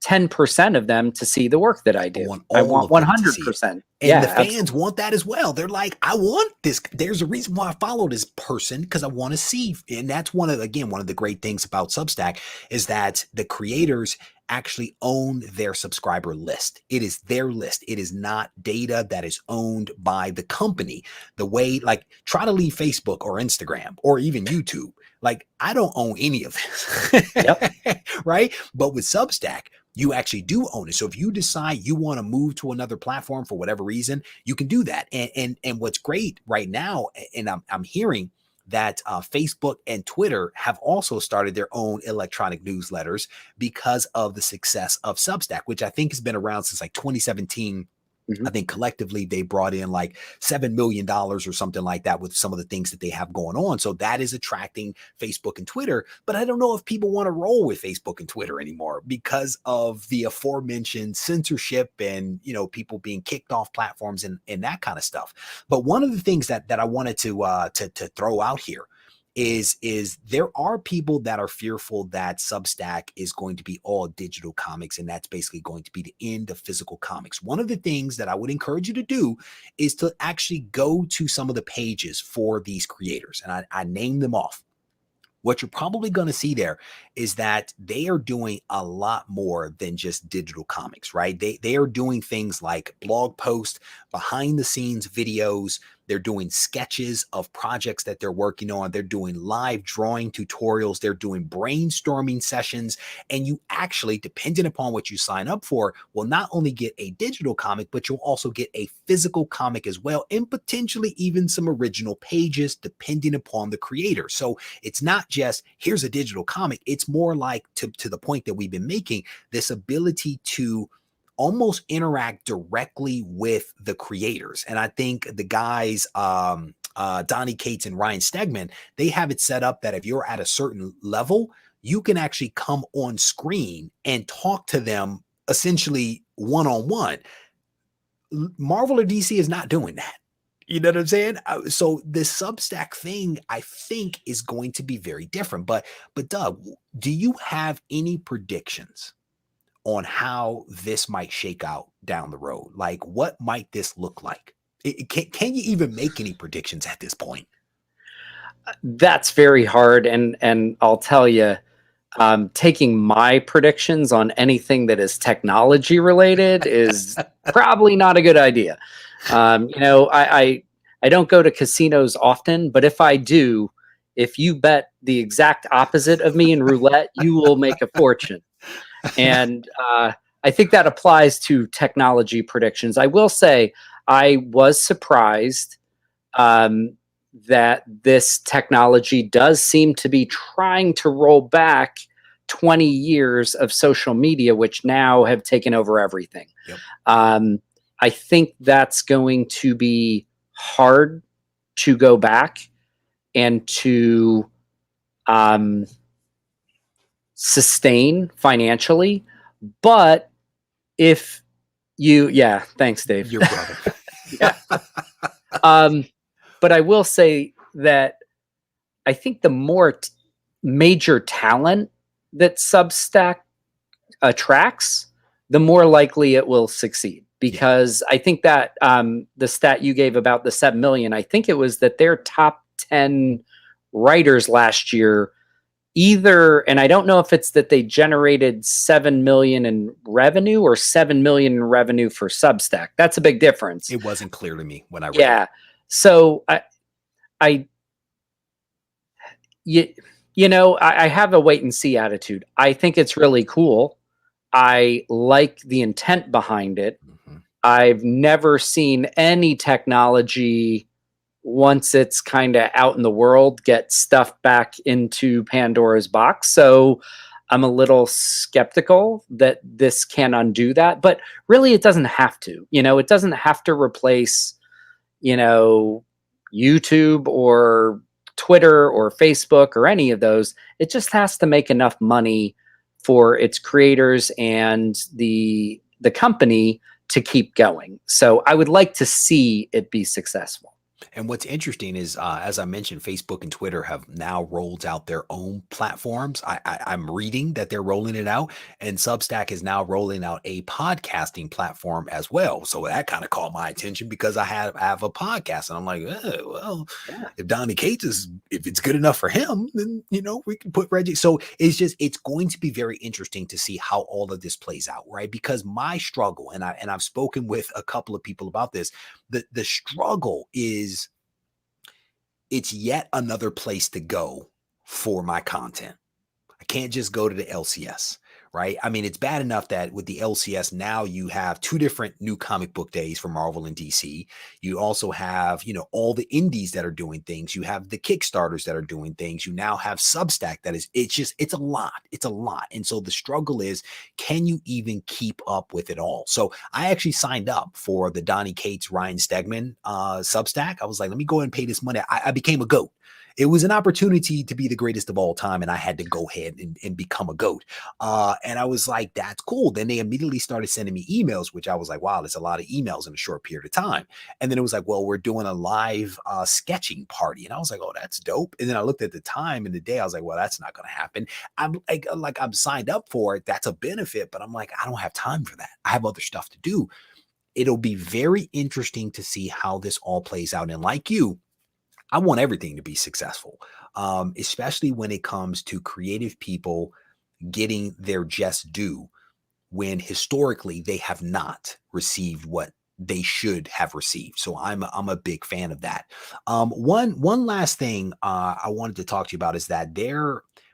10% of them to see the work that I do. I want 100%. And the fans want that as well. They're like, I want this. There's a reason why I follow this person, because I want to see. And that's one of the great things about Substack, is that the creators actually own their subscriber list. It is their list. It is not data that is owned by the company. The way, like, try to leave Facebook or Instagram or even YouTube. Like, I don't own any of this. Yep. Right? But with Substack, you actually do own it. So if you decide you want to move to another platform for whatever reason, you can do that. And what's great right now, and I'm hearing that Facebook and Twitter have also started their own electronic newsletters because of the success of Substack, which I think has been around since like 2017. Mm-hmm. I think collectively they brought in like $7 million or something like that with some of the things that they have going on. So that is attracting Facebook and Twitter. But I don't know if people want to roll with Facebook and Twitter anymore because of the aforementioned censorship and, people being kicked off platforms and that kind of stuff. But one of the things that I wanted to throw out here is there are people that are fearful that Substack is going to be all digital comics, and that's basically going to be the end of physical comics. One of the things that I would encourage you to do is to actually go to some of the pages for these creators, and I named them off. What you're probably going to see there is that they are doing a lot more than just digital comics, right? They are doing things like blog posts, behind the scenes videos, They're doing sketches of projects that they're working on. They're doing live drawing tutorials. They're doing brainstorming sessions. And you actually, depending upon what you sign up for, will not only get a digital comic, but you'll also get a physical comic as well, and potentially even some original pages, depending upon the creator. So it's not just, here's a digital comic. It's more like, to the point that we've been making, this ability to almost interact directly with the creators. And I think the guys, Donnie Cates and Ryan Stegman, they have it set up that if you're at a certain level, you can actually come on screen and talk to them essentially one-on-one. Marvel or DC is not doing that. You know what I'm saying? So this Substack thing, I think, is going to be very different. But Doug, do you have any predictions on how this might shake out down the road? Like, what might this look like? Can you even make any predictions at this point? That's very hard. And I'll tell you, taking my predictions on anything that is technology related is probably not a good idea. I don't go to casinos often, but if I do, if you bet the exact opposite of me in roulette, you will make a fortune. And I think that applies to technology predictions. I will say I was surprised that this technology does seem to be trying to roll back 20 years of social media, which now have taken over everything. Yep. I think that's going to be hard to go back and to sustain financially. But if you, thanks, Dave. Your brother. Yeah. But I will say that I think the more major talent that Substack attracts, the more likely it will succeed. Because I think that the stat you gave about the 7 million, I think it was that their top 10 writers last year either, and I don't know if it's that they generated 7 million in revenue or 7 million in revenue for Substack. That's a big difference. It wasn't clear to me when I read it. So I have a wait and see attitude. I think it's really cool. I like the intent behind it. Mm-hmm. I've never seen any technology, once it's kind of out in the world, get stuffed back into Pandora's box. So I'm a little skeptical that this can undo that, but really it doesn't have to. It doesn't have to replace, YouTube or Twitter or Facebook or any of those. It just has to make enough money for its creators and the company to keep going. So I would like to see it be successful. And what's interesting is, as I mentioned, Facebook and Twitter have now rolled out their own platforms. I'm reading that they're rolling it out, and Substack is now rolling out a podcasting platform as well. So that kind of caught my attention because I have a podcast, and I'm like, if Donnie Cates if it's good enough for him, then we can put Regie. So it's going to be very interesting to see how all of this plays out, right? Because my struggle, and I've spoken with a couple of people about this, the struggle is, it's yet another place to go for my content. I can't just go to the LCS, right? I mean, it's bad enough that with the LCS now you have 2 different new comic book days for Marvel and DC. You also have, all the indies that are doing things. You have the Kickstarters that are doing things. You now have Substack it's a lot. It's a lot. And so the struggle is, can you even keep up with it all? So I actually signed up for the Donnie Cates, Ryan Stegman Substack. I was like, let me go ahead and pay this money. I became a GOAT. It was an opportunity to be the greatest of all time, and I had to go ahead and become a GOAT. And I was like, that's cool. Then they immediately started sending me emails, which I was like, wow, there's a lot of emails in a short period of time. And then it was like, well, we're doing a live sketching party. And I was like, oh, that's dope. And then I looked at the time and the day. I was like, well, that's not going to happen. I'm like, I'm signed up for it. That's a benefit. But I'm like, I don't have time for that. I have other stuff to do. It'll be very interesting to see how this all plays out. And like you, I want everything to be successful, especially when it comes to creative people getting their just due when historically they have not received what they should have received. So I'm a big fan of that. One last thing I wanted to talk to you about is that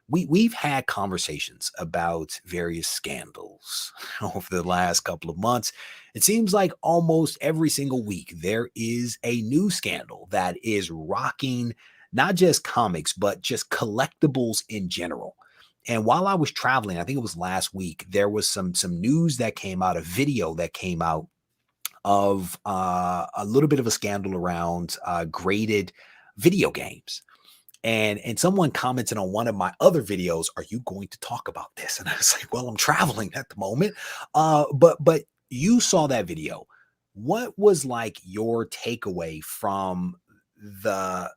we've had conversations about various scandals over the last couple of months. It seems like almost every single week there is a new scandal that is rocking not just comics, but just collectibles in general. And while I was traveling, I think it was last week, there was some news that came out, a video that came out of a little bit of a scandal around graded video games. And someone commented on one of my other videos, "Are you going to talk about this?" And I was like, "Well, I'm traveling at the moment." But you saw that video. What was like your takeaway from the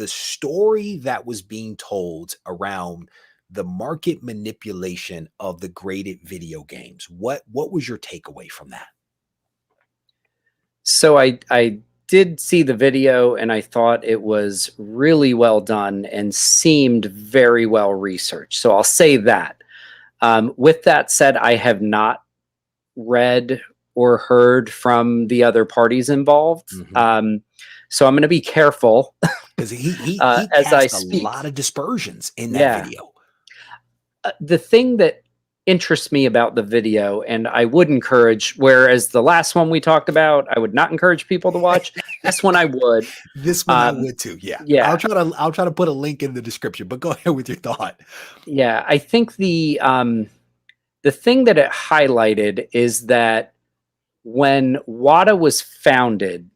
story that was being told around the market manipulation of the graded video games? What was your takeaway from that? So I did see the video, and I thought it was really well done and seemed very well researched. So I'll say that. With that said, I have not read or heard from the other parties involved. So I'm going to be careful Because he as I cast a speak. lot of dispersions in that Yeah. video. The thing that interests me about the video, and I would encourage, whereas the last one we talked about, I would not encourage people to watch. This one I would. This one I would too. Yeah. Yeah. I'll try to put a link in the description, but go ahead with your thought. Yeah. I think the thing that it highlighted is that when WADA was founded,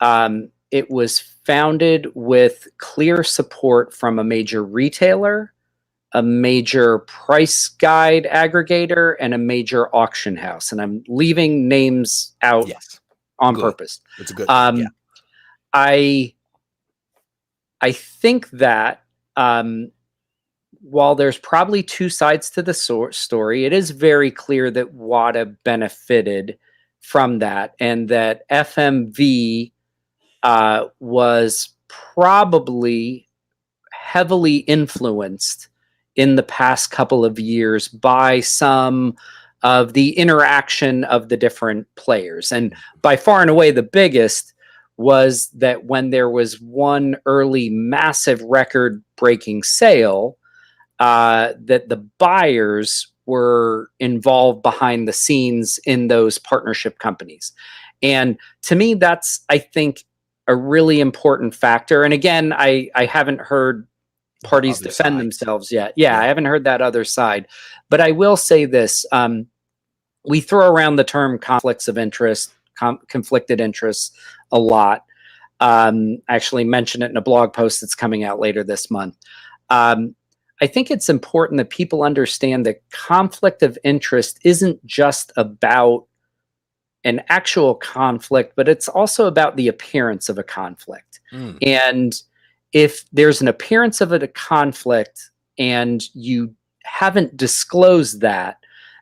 it was founded with clear support from a major retailer, a major price guide aggregator, and a major auction house. And I'm leaving names out on purpose. It's a good thing. Yeah. I think that while there's probably two sides to the story, it is very clear that WADA benefited from that, and that FMV was probably heavily influenced in the past couple of years by some of the interaction of the different players. And by far and away, the biggest was that when there was one early massive record-breaking sale, that the buyers were involved behind the scenes in those partnership companies. And to me, that's, I think, a really important factor. And again, I haven't heard parties defend themselves yet. Yeah, I haven't heard that other side. But I will say this. We throw around the term conflicts of interest, conflicted interests a lot. I actually mentioned it in a blog post that's coming out later this month. I think it's important that people understand that conflict of interest isn't just about an actual conflict, but it's also about the appearance of a conflict. And if there's an appearance of a conflict and you haven't disclosed that,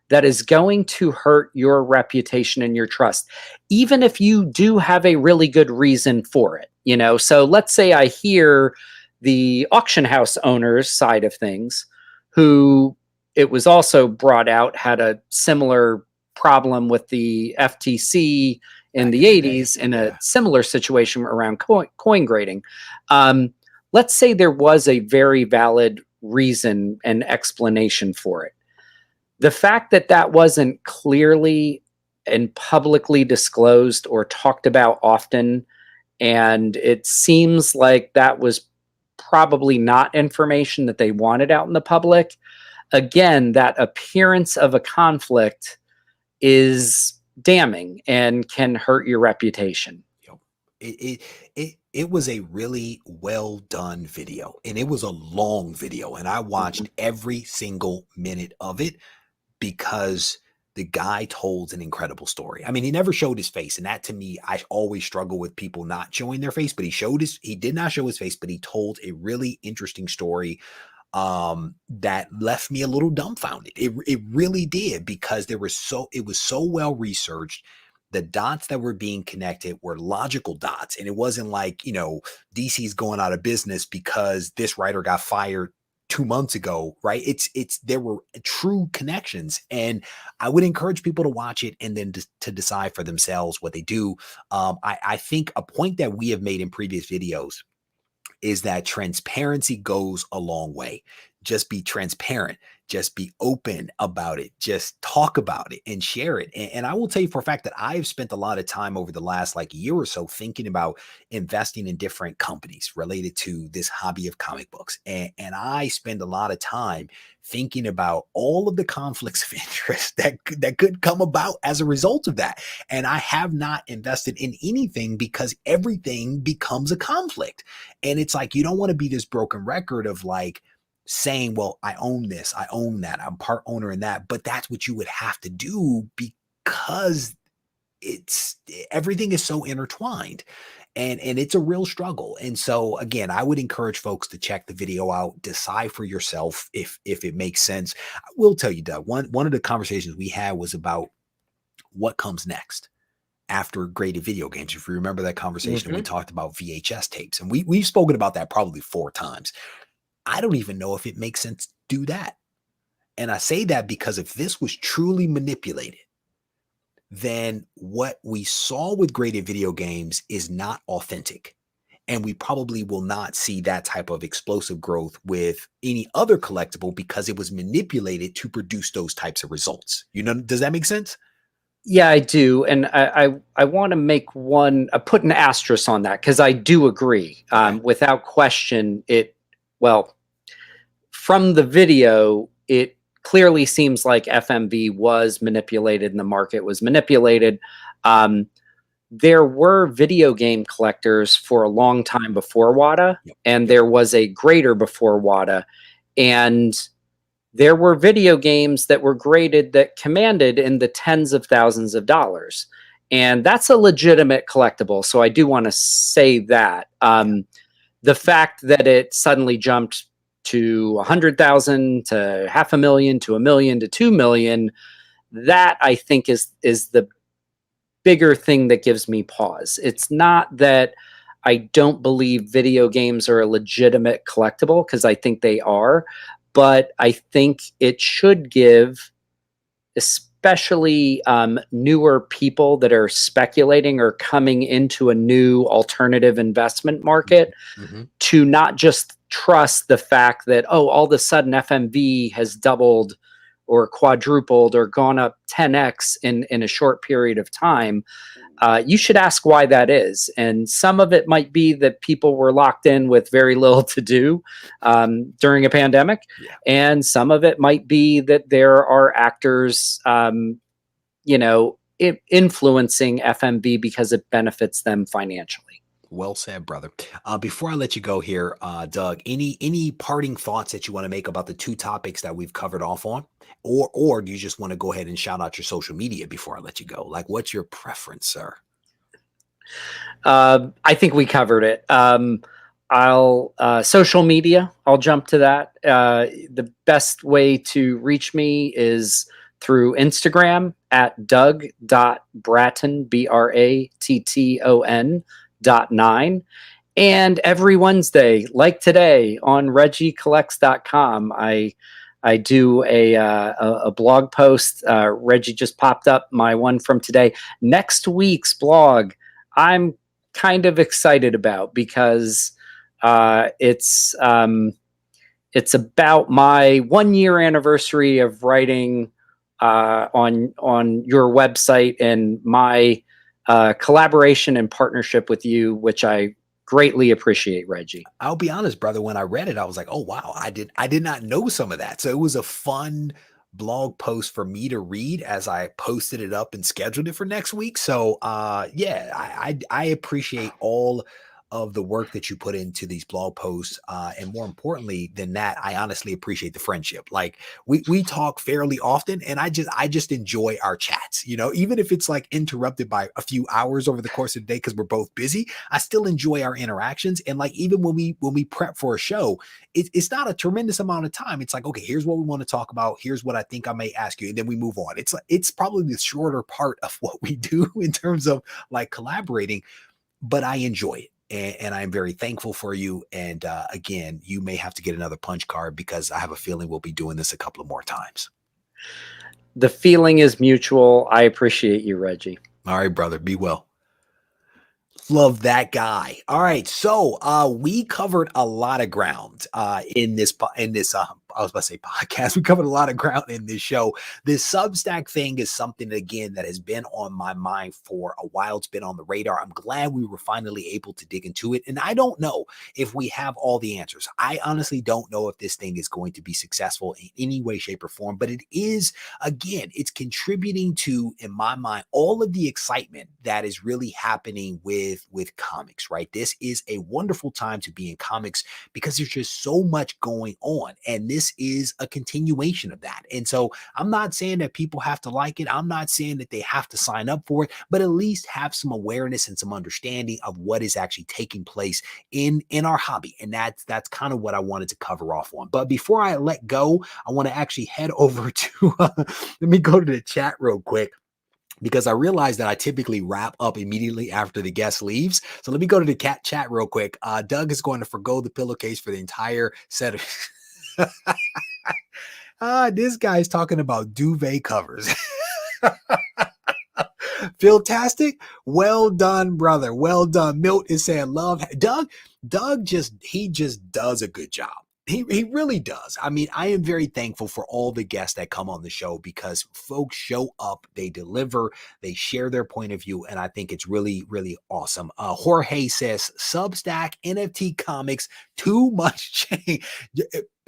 that is going to hurt your reputation and your trust, even if you do have a really good reason for it. You know, so let's say I hear the auction house owner's side of things, who it was also brought out had a similar problem with the FTC in the 80s in a similar situation around coin grading. Let's say there was a very valid reason and explanation for it. The fact that that wasn't clearly and publicly disclosed or talked about often, and it seems like that was probably not information that they wanted out in the public. Again, that appearance of a conflict is damning and can hurt your reputation. It was a really well done video, and it was a long video, and I watched every single minute of it because the guy told an incredible story. I mean, he never showed his face, and that to me, I always struggle with people not showing their face, but he did not show his face, but he told a really interesting story that left me a little dumbfounded. It really did, because it was so well researched. The dots that were being connected were logical dots, and it wasn't like, DC's going out of business because this writer got fired 2 months ago, right? There were true connections, and I would encourage people to watch it and then to decide for themselves what they do. I think a point that we have made in previous videos is that transparency goes a long way. Just be transparent, just be open about it, just talk about it and share it. And I will tell you for a fact that I've spent a lot of time over the last like year or so thinking about investing in different companies related to this hobby of comic books. And I spend a lot of time thinking about all of the conflicts of interest that could come about as a result of that. And I have not invested in anything because everything becomes a conflict. And it's like, you don't want to be this broken record of like saying, well, I own this, I own that, I'm part owner in that. But that's what you would have to do because everything is so intertwined. And it's a real struggle. And so again, I would encourage folks to check the video out, decide for yourself if it makes sense. I will tell you, Doug, one of the conversations we had was about what comes next after graded video games. If you remember that conversation, we talked about VHS tapes, and we've spoken about that probably 4 times. I don't even know if it makes sense to do that. And I say that because if this was truly manipulated, then what we saw with graded video games is not authentic. And we probably will not see that type of explosive growth with any other collectible because it was manipulated to produce those types of results. You know, does that make sense? Yeah, I do. And I want to make put an asterisk on that because I do agree. Without question, from the video, it clearly seems like FMV was manipulated and the market was manipulated. There were video game collectors for a long time before WATA, and there was a grader before WATA. And there were video games that were graded that commanded in the tens of thousands of dollars. And that's a legitimate collectible. So I do want to say that. The fact that it suddenly jumped to 100,000 to $500,000 to $1 million to $2 million, that I think is the bigger thing that gives me pause. It's not that I don't believe video games are a legitimate collectible, because I think they are, but I think it should give, especially newer people that are speculating or coming into a new alternative investment market, to not just trust the fact that, oh, all of a sudden FMV has doubled or quadrupled or gone up 10x in a short period of time. You should ask why that is. And some of it might be that people were locked in with very little to do during a pandemic. And some of it might be that there are actors, influencing FMV because it benefits them financially. Well said, brother. Before I let you go here, Doug, any parting thoughts that you want to make about the 2 topics that we've covered off on? Or do you just want to go ahead and shout out your social media before I let you go? Like, what's your preference, sir? I think we covered it. Social media, I'll jump to that. The best way to reach me is through Instagram at doug.bratton, BRATTON.9. And every Wednesday, like today, on regiecollects.com, I do a blog post. Reggie just popped up my one from today. Next week's blog, I'm kind of excited about because it's about my 1-year anniversary of writing on your website, and my collaboration and partnership with you, which I greatly appreciate, Reggie. I'll be honest, brother. When I read it, I was like, oh, wow, I did not know some of that. So it was a fun blog post for me to read as I posted it up and scheduled it for next week. So yeah, I appreciate all of the work that you put into these blog posts. And more importantly than that, I honestly appreciate the friendship. Like we talk fairly often, and I just enjoy our chats, even if it's like interrupted by a few hours over the course of the day, because we're both busy, I still enjoy our interactions. And like, even when we prep for a show, it's not a tremendous amount of time. It's like, okay, here's what we want to talk about. Here's what I think I may ask you. And then we move on. It's probably the shorter part of what we do in terms of like collaborating, but I enjoy it. and I'm very thankful for you. And again, you may have to get another punch card because I have a feeling we'll be doing this a couple of more times. The feeling is mutual. I appreciate you, Reggie. All right, brother. Be well. Love that guy. All right, so we covered a lot of ground in this I was about to say podcast. We covered a lot of ground in this show. This Substack thing is something again that has been on my mind for a while. It's been on the radar. I'm glad we were finally able to dig into it, and I don't know if we have all the answers. I honestly don't know if this thing is going to be successful in any way, shape, or form. But it is, again, it's contributing to, in my mind, all of the excitement that is really happening with comics, right? This is a wonderful time to be in comics because there's just so much going on. And this is a continuation of that. And so I'm not saying that people have to like it. I'm not saying that they have to sign up for it, but at least have some awareness and some understanding of what is actually taking place in our hobby. And that's kind of what I wanted to cover off on. But before I let go, I want to actually head over to, let me go to the chat real quick, because I realize that I typically wrap up immediately after the guest leaves. So let me go to the chat real quick. Doug is going to forgo the pillowcase for the entire set of... This guy's talking about duvet covers. Philtastic, well done, brother. Well done. Milt is saying love. Doug just does a good job. He really does. I mean, I am very thankful for all the guests that come on the show because folks show up, they deliver, they share their point of view, and I think it's really, really awesome. Jorge says, Substack, NFT comics, too much change.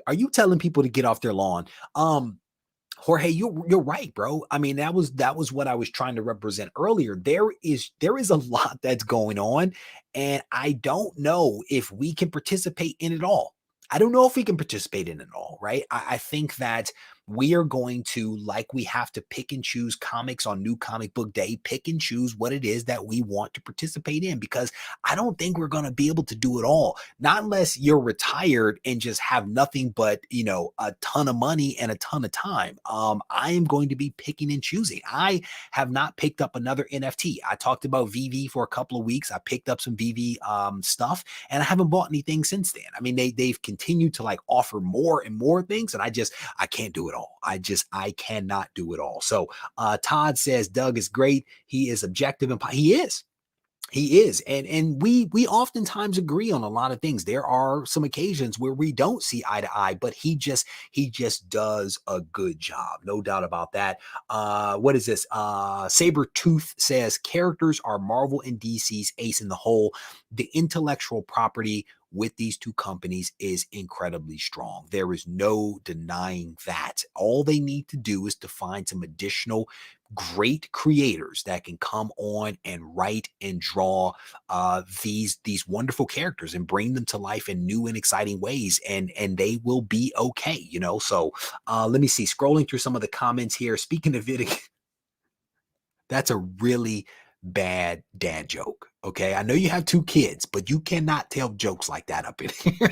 Are you telling people to get off their lawn? Jorge, you're right, bro. I mean, that was what I was trying to represent earlier. There is a lot that's going on, and I don't know if we can participate in it all. I don't know if we can participate in it all, right? I think that we are going to, like we have to pick and choose comics on New Comic Book Day, pick and choose what it is that we want to participate in, because I don't think we're going to be able to do it all. Not unless you're retired and just have nothing but, a ton of money and a ton of time. I am going to be picking and choosing. I have not picked up another NFT. I talked about VV for a couple of weeks. I picked up some VV stuff, and I haven't bought anything since then. I mean, they've continued to like offer more and more things, and I can't do it all. I cannot do it all. So Todd says Doug is great. He is objective, and he is. He is. And we oftentimes agree on a lot of things. There are some occasions where we don't see eye to eye, but he just does a good job. No doubt about that. What is this? Sabretooth says characters are Marvel and DC's ace in the hole. The intellectual property with these two companies is incredibly strong. There is no denying that. All they need to do is to find some additional great creators that can come on and write and draw these wonderful characters and bring them to life in new and exciting ways, and they will be okay, So let me see, scrolling through some of the comments here. Speaking of it, that's a really bad dad joke. Okay, I know you have two kids, but you cannot tell jokes like that up in here.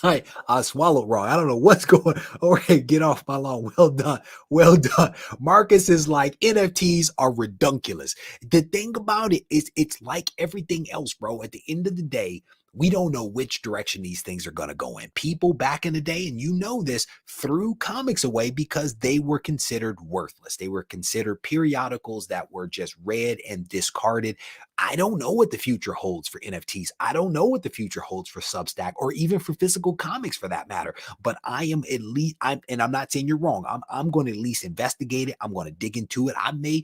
I swallowed wrong. I don't know what's going on. All right, get off my lawn. Well done. Well done. Marcus is like, NFTs are redunculous. The thing about it is it's like everything else, bro. At the end of the day, we don't know which direction these things are going to go in. People back in the day, and you know this, threw comics away because they were considered worthless. They were considered periodicals that were just read and discarded. I don't know what the future holds for NFTs. I don't know what the future holds for Substack or even for physical comics for that matter. But I am at least, and I'm not saying you're wrong. I'm going to at least investigate it. I'm going to dig into it. I may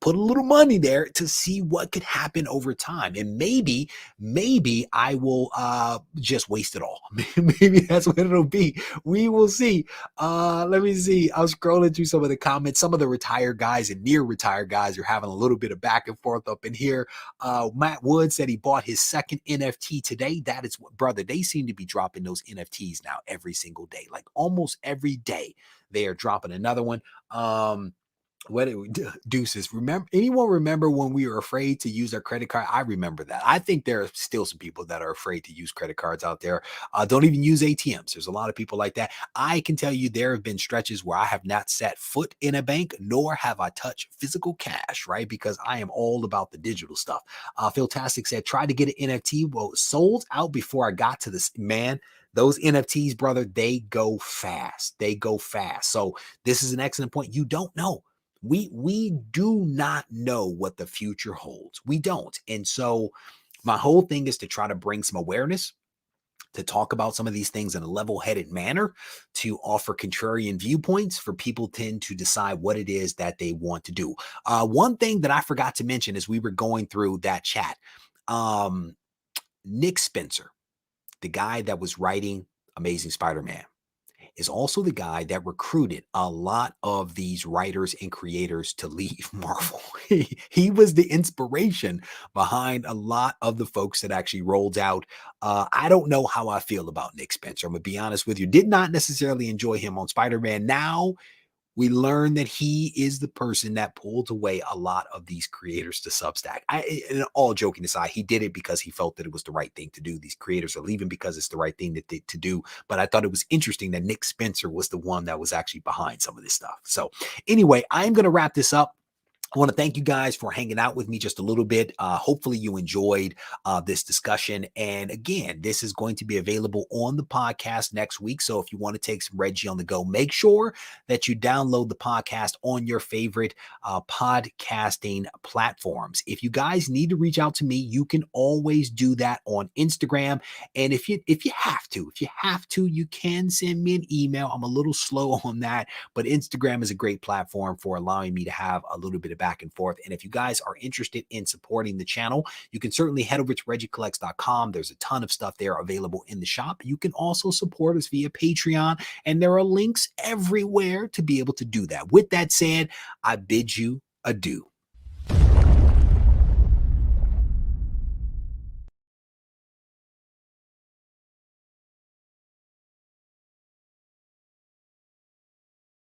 put a little money there to see what could happen over time. And maybe I will just waste it all. Maybe that's what it'll be. We will see. Let me see. I was scrolling through some of the comments. Some of the retired guys and near retired guys are having a little bit of back and forth up in here. Matt Wood said he bought his second NFT today. That is what, brother, they seem to be dropping those NFTs now every single day. Like almost every day they are dropping another one. What it deuces. Anyone remember when we were afraid to use our credit card? I remember that. I think there are still some people that are afraid to use credit cards out there. Don't even use ATMs. There's a lot of people like that. I can tell you there have been stretches where I have not set foot in a bank, nor have I touched physical cash, right? Because I am all about the digital stuff. Phil Tastic said, try to get an NFT. Well, sold out before I got to this. Man, those NFTs, brother, they go fast. They go fast. So this is an excellent point. You don't know. We do not know what the future holds. We don't. And so my whole thing is to try to bring some awareness, to talk about some of these things in a level-headed manner, to offer contrarian viewpoints for people tend to decide what it is that they want to do. One thing that I forgot to mention as we were going through that chat, Nick Spencer, the guy that was writing Amazing Spider-Man, is also the guy that recruited a lot of these writers and creators to leave Marvel. He was the inspiration behind a lot of the folks that actually rolled out. I don't know how I feel about Nick Spencer. I'm going to be honest with you. Did not necessarily enjoy him on Spider-Man. Now we learn that he is the person that pulled away a lot of these creators to Substack. And all joking aside, he did it because he felt that it was the right thing to do. These creators are leaving because it's the right thing to do. But I thought it was interesting that Nick Spencer was the one that was actually behind some of this stuff. So anyway, I'm going to wrap this up. I want to thank you guys for hanging out with me just a little bit. Hopefully you enjoyed this discussion. And again, this is going to be available on the podcast next week. So if you want to take some Regie on the go, make sure that you download the podcast on your favorite podcasting platforms. If you guys need to reach out to me, you can always do that on Instagram. And if you have to, you can send me an email. I'm a little slow on that, but Instagram is a great platform for allowing me to have a little bit of back and forth. And if you guys are interested in supporting the channel, you can certainly head over to regiecollects.com. There's a ton of stuff there available in the shop. You can also support us via Patreon, and there are links everywhere to be able to do that. With that said, I bid you adieu.